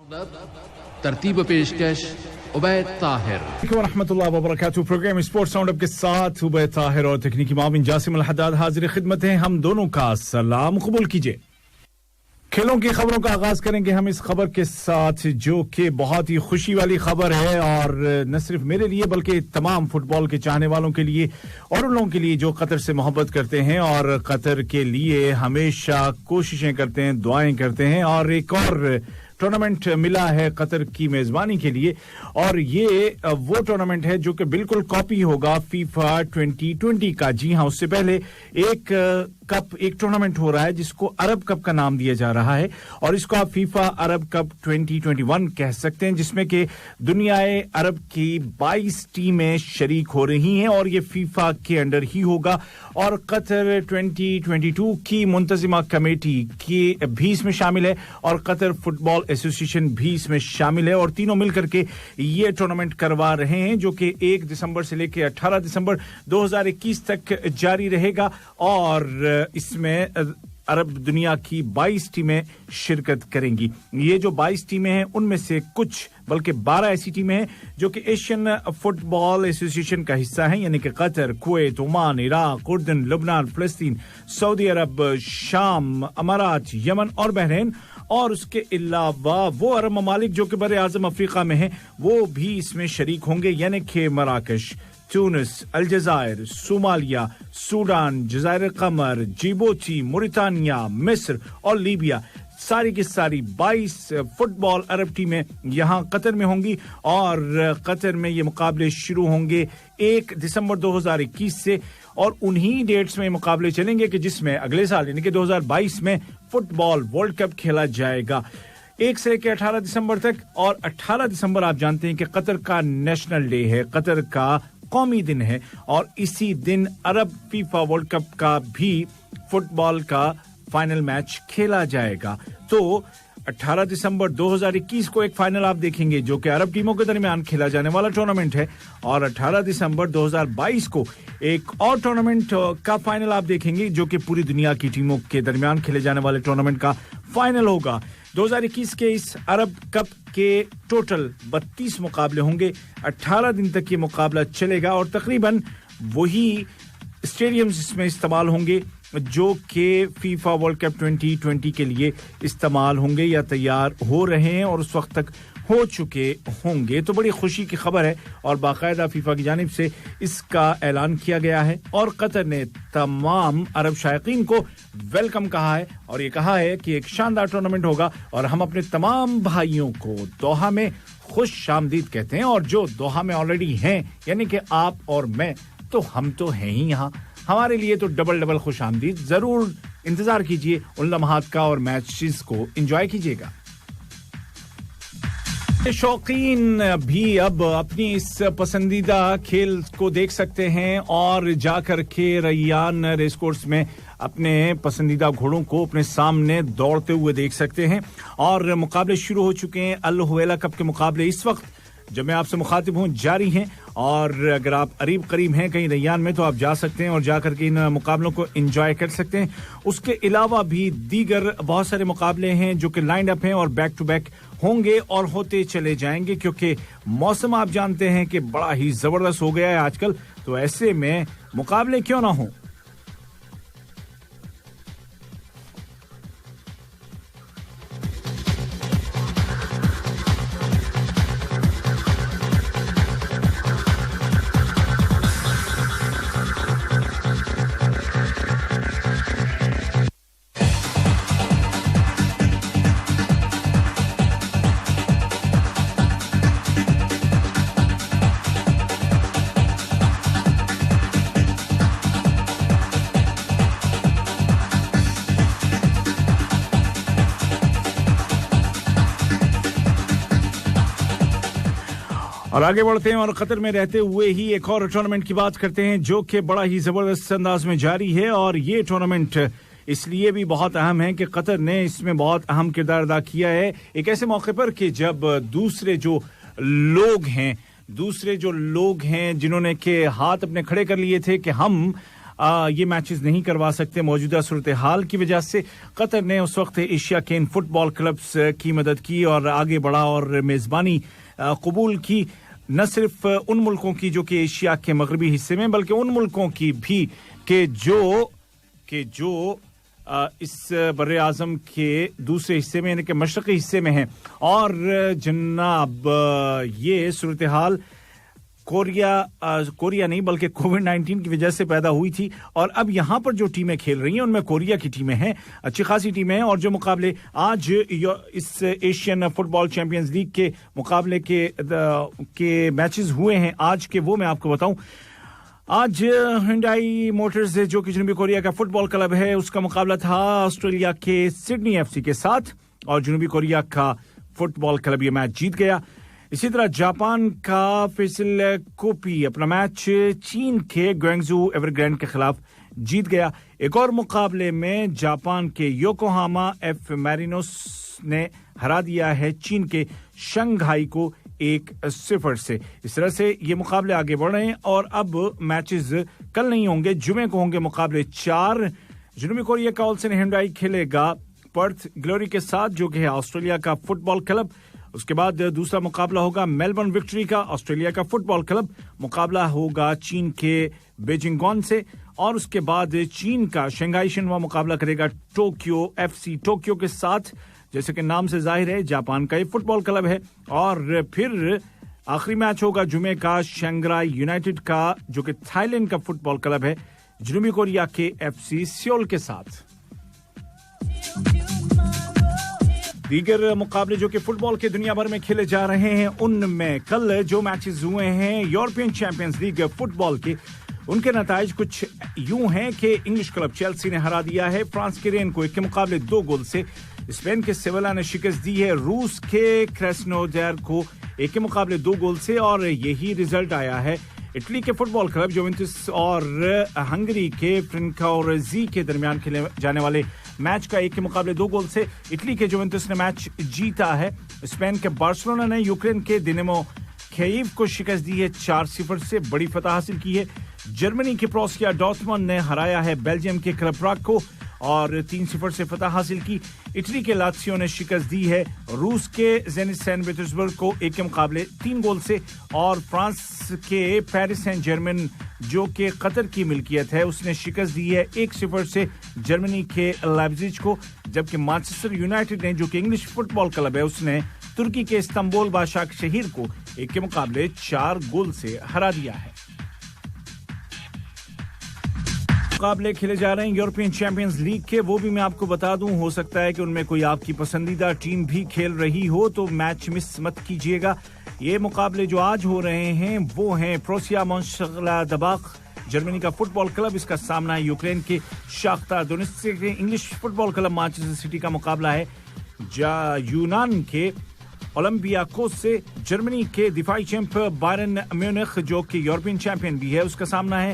तरतीब पेशकश उबैद ताहिर व रहमतुल्लाहि व बरकातहू। प्रोग्राम स्पोर्ट्स राउंड अप के साथ उबैद ताहिर और तकनीकी माविन जासिम अल हद्दाद हाजिर खिदमत हैं। हम दोनों का सलाम कबूल कीजिए। खेलों की खबरों का आगाज करेंगे हम इस खबर के साथ जो कि बहुत ही खुशी वाली खबर है और न सिर्फ मेरे लिए बल्कि तमाम फुटबॉल के चाहने वालों के लिए और उन लोगों के लिए जो कतर से मोहब्बत करते हैं और कतर के लिए हमेशा कोशिशें करते हैं, दुआएं करते हैं। और एक और टूर्नामेंट मिला है कतर की मेजबानी के लिए और ये वो टूर्नामेंट है जो कि बिल्कुल कॉपी होगा फीफा 2020 का। जी हां, उससे पहले एक टूर्नामेंट हो रहा है जिसको अरब कप का नाम दिया जा रहा है और इसको आप फीफा अरब कप 2021 कह सकते हैं, जिसमें कि दुनियाए अरब की 22 टीमें शरीक हो रही हैं और ये फीफा के अंडर ही होगा। और कतर 2022 की मुंतजिमा कमेटी की भी इसमें शामिल है और कतर फुटबॉल एसोसिएशन भी इसमें शामिल है और तीनों मिलकर के ये टूर्नामेंट करवा रहे हैं जो कि 1 दिसंबर से लेकर 18 दिसंबर 2021 तक जारी रहेगा। और इसमें अरब दुनिया की 22 टीमें शिरकत करेंगी। ये जो 22 टीमें हैं उनमें से कुछ बल्कि 12 ऐसी टीमें हैं जो कि एशियन फुटबॉल एसोसिएशन का हिस्सा हैं, यानी कि कतर, कुवैत, ओमान, इराक, उर्दन, लबनान, फिलिस्तीन, सऊदी अरब, शाम, अमारात, यमन और बहरीन। और उसके अलावा वो अरब ममालिक जो कि बर आज़म अफ्रीका में हैं वो भी इसमें शरीक होंगे, यानी कि मराकश, ट्यूनिस, अलजायर, सोमालिया, सूडान, जज़ायर कमर, जिबूती, मोरितानिया, मिस्र और लीबिया। सारी की सारी 22 फुटबॉल अरब टीमें यहां कतर में होंगी और कतर में ये मुकाबले शुरू होंगे 1 दिसंबर 2021 से और उन्हीं डेट्स में मुकाबले चलेंगे कि जिसमें अगले साल यानी कि 2022 में फुटबॉल वर्ल्ड कप खेला जाएगा 1 से लेकर 18 दिसंबर तक। और 18 दिसंबर आप जानते हैं कि कतर का नेशनल डे है, कतर का कौमी दिन है और इसी दिन अरब फीफा वर्ल्ड कप का भी फुटबॉल का फाइनल मैच खेला जाएगा। तो 18 दिसंबर 2021 को एक फाइनल आप देखेंगे जो कि अरब टीमों के दरमियान खेला जाने वाला टूर्नामेंट है और 18 दिसंबर 2022 को एक और टूर्नामेंट का फाइनल आप देखेंगे जो कि पूरी दुनिया की टीमों के दरमियान खेले जाने वाले टूर्नामेंट का फाइनल होगा। 2021 के इस अरब कप के टोटल 32 मुकाबले होंगे, 18 दिन तक ये मुकाबला चलेगा और तकरीबन वही स्टेडियम्स इसमें इस्तेमाल होंगे जो कि फीफा वर्ल्ड कप 2020 के लिए इस्तेमाल होंगे या तैयार हो रहे हैं और उस वक्त तक हो चुके होंगे। तो बड़ी खुशी की खबर है और बाकायदा फीफा की जानिब से इसका ऐलान किया गया है और कतर ने तमाम अरब शायकीन को वेलकम कहा है और ये कहा है कि एक शानदार टूर्नामेंट होगा और हम अपने तमाम भाइयों को दोहा में खुश आमदीद कहते हैं। और जो दोहा में ऑलरेडी हैं यानी कि आप और मैं, तो हम तो हैं ही यहाँ, हमारे लिए तो डबल खुश आमदीद। जरूर इंतजार कीजिए उन लम्हात का और मैचेस को एंजॉय कीजिएगा। शौकीन भी अब अपनी इस पसंदीदा खेल को देख सकते हैं और जाकर के रैयान रेस कोर्स में अपने पसंदीदा घोड़ों को अपने सामने दौड़ते हुए देख सकते हैं। और मुकाबले शुरू हो चुके हैं। अल हुवैला कप के मुकाबले इस वक्त जब मैं आपसे मुखातिब हूं जारी हैं और अगर आप करीब हैं कहीं रैयान में तो आप जा सकते हैं और जाकर के इन मुकाबलों को एंजॉय कर सकते हैं। उसके अलावा भी दीगर बहुत सारे मुकाबले हैं जो कि लाइंड अप हैं और बैक टू बैक होंगे और होते चले जाएंगे क्योंकि मौसम आप जानते हैं कि बड़ा ही जबरदस्त हो गया है आजकल, तो ऐसे में मुकाबले क्यों ना हो। और आगे बढ़ते हैं और कतर में रहते हुए ही एक और टूर्नामेंट की बात करते हैं जो कि बड़ा ही जबरदस्त अंदाज में जारी है। और ये टूर्नामेंट इसलिए भी बहुत अहम है कि कतर ने इसमें बहुत अहम किरदार अदा किया है एक ऐसे मौके पर कि जब दूसरे जो लोग हैं जिन्होंने के हाथ अपने खड़े कर लिए थे कि हम یہ میچز نہیں کروا سکتے موجودہ صورتحال کی وجہ سے. قطر نے اس وقت ایشیا کے ان فٹ بال کلبز کی مدد کی اور آگے بڑھا اور میزبانی قبول کی, نہ صرف ان ملکوں کی جو کہ ایشیا کے مغربی حصے میں, بلکہ ان ملکوں کی بھی کہ جو اس بر اعظم کے دوسرے حصے میں یعنی کہ مشرقی حصے میں ہیں. اور جناب یہ صورتحال کوریا نہیں بلکہ کووڈ-19 کی وجہ سے پیدا ہوئی تھی, اور اب یہاں پر جو ٹیمیں کھیل رہی ہیں ان میں کوریا کی ٹیمیں ہیں, اچھی خاصی ٹیمیں ہیں. اور جو مقابلے آج اس ایشین فٹ بال چیمپئنز لیگ کے مقابلے کے میچز ہوئے ہیں آج کے, وہ میں آپ کو بتاؤں. آج ہنڈائی موٹرز جو کہ جنوبی کوریا کا فٹ بال کلب ہے اس کا مقابلہ تھا آسٹریلیا کے سڈنی ایف سی کے ساتھ, اور جنوبی کوریا کا فٹ بال کلب یہ میچ جیت گیا. اسی طرح جاپان کا فیصل کوپی اپنا میچ چین کے گوانگزو ایور گرینڈ کے خلاف جیت گیا. ایک اور مقابلے میں جاپان کے یوکوہاما ایف میرینوس نے ہرا دیا ہے چین کے شنگھائی کو 1-0 سے. اس طرح سے یہ مقابلے آگے بڑھ رہے ہیں, اور اب میچز کل نہیں ہوں گے, جمعے کو ہوں گے مقابلے 4. جنوبی کوریا کا اولسن ہنڈائی کھیلے گا پرتھ گلوری کے ساتھ جو کہ ہے آسٹریلیا کا فٹ بال کلب. اس کے بعد دوسرا مقابلہ ہوگا میلبرن وکٹری کا آسٹریلیا کا فٹ بال کلب, مقابلہ ہوگا چین کے بیجنگ گون سے. اور اس کے بعد چین کا شنگھائی شنوا مقابلہ کرے گا ٹوکیو ایف سی ٹوکیو کے ساتھ, جیسے کہ نام سے ظاہر ہے جاپان کا یہ فٹ بال کلب ہے. اور پھر آخری میچ ہوگا جمعے کا شنگھائی یونائٹڈ کا جو کہ تھائی لینڈ کا فٹ بال کلب ہے جنوبی کوریا کے ایف سی سیول کے ساتھ. دیگر مقابلے جو کہ فٹ بال کے دنیا بھر میں کھیلے جا رہے ہیں ان میں کل جو میچز ہوئے ہیں یورپین چیمپئنز لیگ فٹ بال کے, ان کے نتائج کچھ یوں ہیں کہ انگلش کلب چیلسی نے ہرا دیا ہے فرانس کے رین کو 1 کے مقابلے 2 گول سے. اسپین کے سیویلا نے شکست دی ہے روس کے کریسنودار کو 1 کے مقابلے 2 گول سے, اور یہی رزلٹ آیا ہے اٹلی کے فٹ بال کلب جوونٹس اور ہنگری کے فرینکاورزی کے درمیان کھیلے جانے والے میچ کا 1 کے مقابلے 2 گول سے اٹلی کے جوونٹس نے میچ جیتا ہے. اسپین کے بارسلونا نے یوکرین کے دینمو کییو کو شکست دی ہے 4-0 سے, بڑی فتح حاصل کی ہے. جرمنی کے پروسیا ڈورٹمنڈ نے ہرایا ہے بیلجیم کے کلب پراگ کو اور 3-0 سے فتح حاصل کی. اٹلی کے لاتسیو نے شکست دی ہے روس کے زینٹ سین پیٹرزبرگ کو 1 کے مقابلے 3 گول سے, اور فرانس کے پیرس سین جرمن جو کہ قطر کی ملکیت ہے اس نے شکست دی ہے 1-0 سے جرمنی کے لائپزگ کو, جبکہ مانچسٹر یونائٹڈ نے جو کہ انگلش فٹ بال کلب ہے اس نے ترکی کے استنبول باشاک شہیر کو 1 کے مقابلے 4 گول سے ہرا دیا ہے. مقابلے کھیلے جا رہے ہیں یورپین چیمپئنز لیگ کے, وہ بھی میں آپ کو بتا دوں, ہو سکتا ہے کہ ان میں کوئی آپ کی پسندیدہ ٹیم بھی کھیل رہی ہو تو میچ مس مت کیجیے گا. یہ مقابلے جو آج ہو رہے ہیں وہ ہیں پروسیا مونشنگلاڈباخ جرمنی کا فٹ بال کلب, اس کا سامنا ہے یوکرین کے شاختار دونیتسک کے انگلش فٹ بال کلب. مانچسٹر سٹی کا مقابلہ ہے یونان کے اولمپیاکوس سے. جرمنی کے دفاعی چیمپ بائرن میونخ جو کہ یورپین چیمپئن بھی ہے اس کا سامنا ہے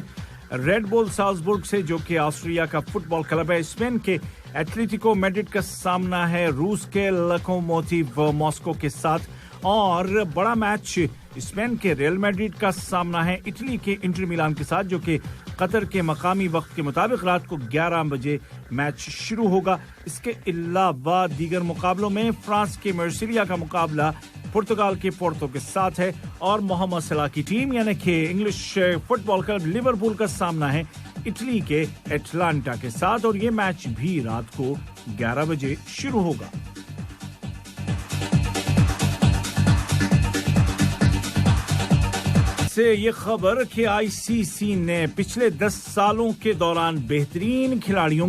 ریڈ بول سالزبرگ سے جو کہ آسٹریا کا فٹ بال کلب ہے. اسپین کے ایتلیٹیکو میڈرڈ کا سامنا ہے روس کے لوکوموتیو ماسکو کے ساتھ, اور بڑا میچ اسپین کے ریئل میڈرڈ کا سامنا ہے اٹلی کے انٹر میلان کے ساتھ جو کہ قطر کے مقامی وقت کے مطابق رات کو 11 بجے میچ شروع ہوگا. اس کے علاوہ دیگر مقابلوں میں فرانس کے مرسیلیا کا مقابلہ پرتگال کے پورتو کے ساتھ ہے, اور محمد صلاح کی ٹیم یعنی کہ انگلش فٹ بال کلب لیورپول کا سامنا ہے اٹلی کے ایٹلانٹا کے ساتھ, اور یہ میچ بھی رات کو 11 بجے شروع ہوگا. سے یہ خبر کہ آئی سی سی نے پچھلے 10 سالوں کے دوران بہترین کھلاڑیوں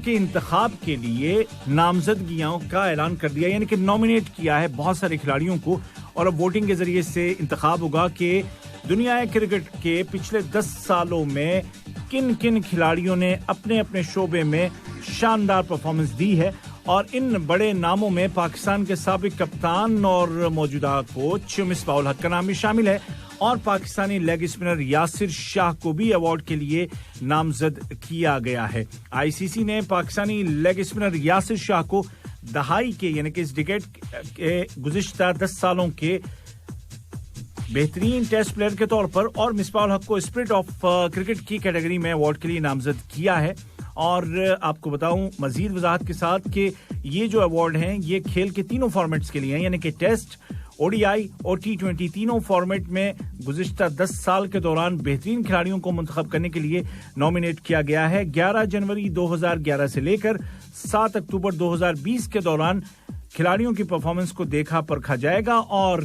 کے انتخاب کے لیے نامزدگیوں کا اعلان کر دیا, یعنی کہ نامینیٹ کیا ہے بہت سارے کھلاڑیوں کو, اور اب ووٹنگ کے ذریعے سے انتخاب ہوگا کہ دنیا کرکٹ کے پچھلے 10 سالوں میں کن کن کھلاڑیوں نے اپنے اپنے شعبے میں شاندار پرفارمنس دی ہے. اور ان بڑے ناموں میں پاکستان کے سابق کپتان اور موجودہ کوچ مصباح الحق کا نام بھی شامل ہے, اور پاکستانی لیگ اسپنر یاسر شاہ کو بھی ایوارڈ کے لیے نامزد کیا گیا ہے. آئی سی سی نے پاکستانی لیگ اسپنر یاسر شاہ کو دہائی کے یعنی کہ اس ڈیکیڈ کے گزشتہ 10 سالوں کے बेहतरीन टेस्ट प्लेयर के तौर पर और मिसबाह हक को स्पिरिट ऑफ क्रिकेट की कैटेगरी में अवार्ड के लिए नामजद किया है। और आपको बताऊं मजीद वजाहत के साथ कि ये जो अवार्ड हैं ये खेल के तीनों फॉर्मेट्स के लिए हैं, यानी कि टेस्ट, ओडीआई और T20 तीनों फॉर्मेट में गुज़िश्ता 10 साल के दौरान बेहतरीन खिलाड़ियों को मुंतखब करने के लिए नॉमिनेट किया गया है। 11 जनवरी 2011 से लेकर 7 अक्टूबर 2020 के दौरान खिलाड़ियों की परफॉर्मेंस को देखा परखा जाएगा और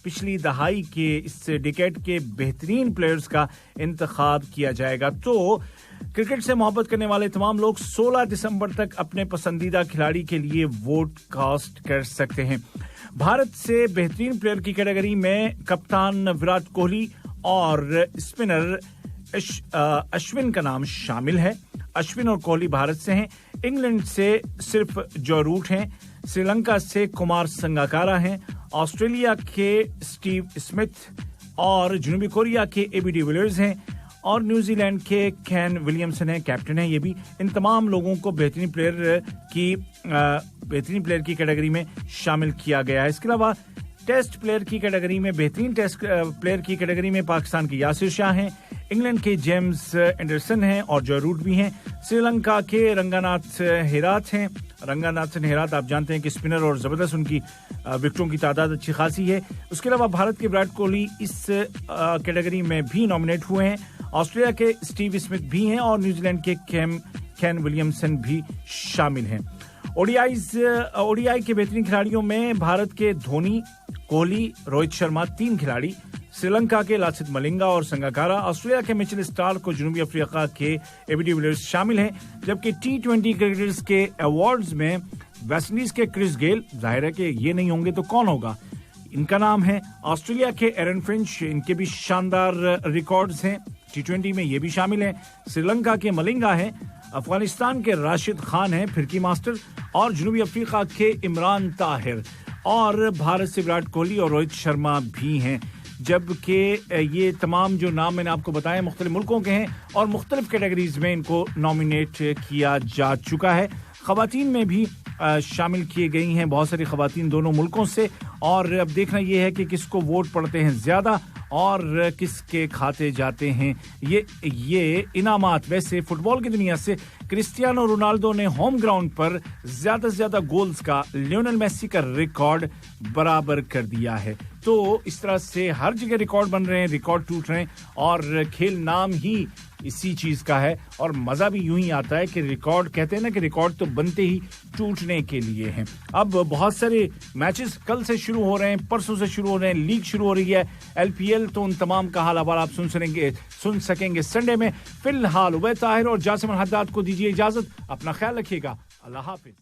पिछली दहाई के इस डिकेड के बेहतरीन प्लेयर्स का इंतखाब किया जाएगा। तो क्रिकेट से मोहब्बत करने वाले तमाम लोग 16 दिसंबर तक अपने पसंदीदा खिलाड़ी के लिए वोट कास्ट कर सकते हैं। भारत से बेहतरीन प्लेयर की कैटेगरी में कप्तान विराट कोहली और स्पिनर अश्विन का नाम शामिल है। अश्विन और कोहली भारत से हैं। इंग्लैंड से सिर्फ जो रूट हैं, श्रीलंका से कुमार संगकारा हैं, ऑस्ट्रेलिया के स्टीव स्मिथ और जनूबी कोरिया के एबी डिविलियर्स हैं और न्यूजीलैंड के केन विलियमसन हैं, कैप्टन हैं ये भी। इन तमाम लोगों को बेहतरीन प्लेयर की कैटेगरी में शामिल किया गया है। इसके अलावा टेस्ट प्लेयर की कैटेगरी में बेहतरीन टेस्ट प्लेयर की कैटेगरी में पाकिस्तान के यासिर शाह हैं, इंग्लैंड के जेम्स एंडरसन हैं और जॉय रूट भी हैं, श्रीलंका के रंगानाथ हेराथ हैं। रंगानाथन हेराथ आप जानते हैं कि स्पिनर और जबरदस्त उनकी विकेटों की तादाद अच्छी खासी है। उसके अलावा भारत के विराट कोहली इस कैटेगरी में भी नॉमिनेट हुए हैं, ऑस्ट्रेलिया के स्टीव स्मिथ भी हैं और न्यूजीलैंड के केन विलियमसन भी शामिल हैं। ओडीआई के बेहतरीन खिलाड़ियों में भारत के धोनी, कोहली, रोहित शर्मा 3 खिलाड़ी, श्रीलंका के लासिथ मलिंगा और संगकारा, ऑस्ट्रेलिया के मिचेल स्टार्क और जनूबी अफ्रीका के एबी डिविलियर्स शामिल हैं। जबकि T20 क्रिकेटर्स के अवार्ड्स में वेस्ट इंडीज के क्रिस गेल, जाहिर है कि ये नहीं होंगे तो कौन होगा, इनका नाम है। ऑस्ट्रेलिया के एरन फिंच, इनके भी शानदार रिकॉर्ड्स हैं, T20 में ये भी शामिल हैं। श्रीलंका के मलिंगा हैं, अफगानिस्तान के राशिद खान हैं, फिरकी मास्टर, और जनूबी अफ्रीका के इमरान ताहिर, और भारत से विराट कोहली और रोहित शर्मा भी हैं। जबकि ये तमाम जो नाम मैंने आपको बताए मुख्तलिफ मुल्कों के हैं और मुख्तलिफ कैटेगरीज में इनको नॉमिनेट किया जा चुका है। खवातीन में भी शामिल किए गई हैं बहुत सारी खवातीन दोनों मुल्कों से, और अब देखना यह है कि किसको वोट पड़ते हैं ज्यादा और किसके खाते जाते हैं ये इनामात। वैसे फुटबॉल की दुनिया से क्रिस्टियानो रोनाल्डो ने होम ग्राउंड पर ज्यादा से ज्यादा गोल्स का लियोनेल मेसी का रिकॉर्ड बराबर कर दिया है। तो इस तरह से हर जगह रिकॉर्ड बन रहे हैं, रिकॉर्ड टूट रहे हैं, और खेल नाम ही इसी चीज का है। और मजा भी यूं ही आता है कि रिकॉर्ड, कहते हैं ना कि रिकॉर्ड तो बनते ही टूटने के लिए हैं। अब बहुत सारे मैचेस कल से शुरू हो रहे हैं, परसों से शुरू हो रहे हैं, लीग शुरू हो रही है, LPL, तो उन तमाम का हाल आप सुन सकेंगे संडे में। फिलहाल उबैद ताहिर और जासिम अल हद्दाद को दीजिए इजाजत। अपना ख्याल रखिएगा। अल्लाह हाफिज।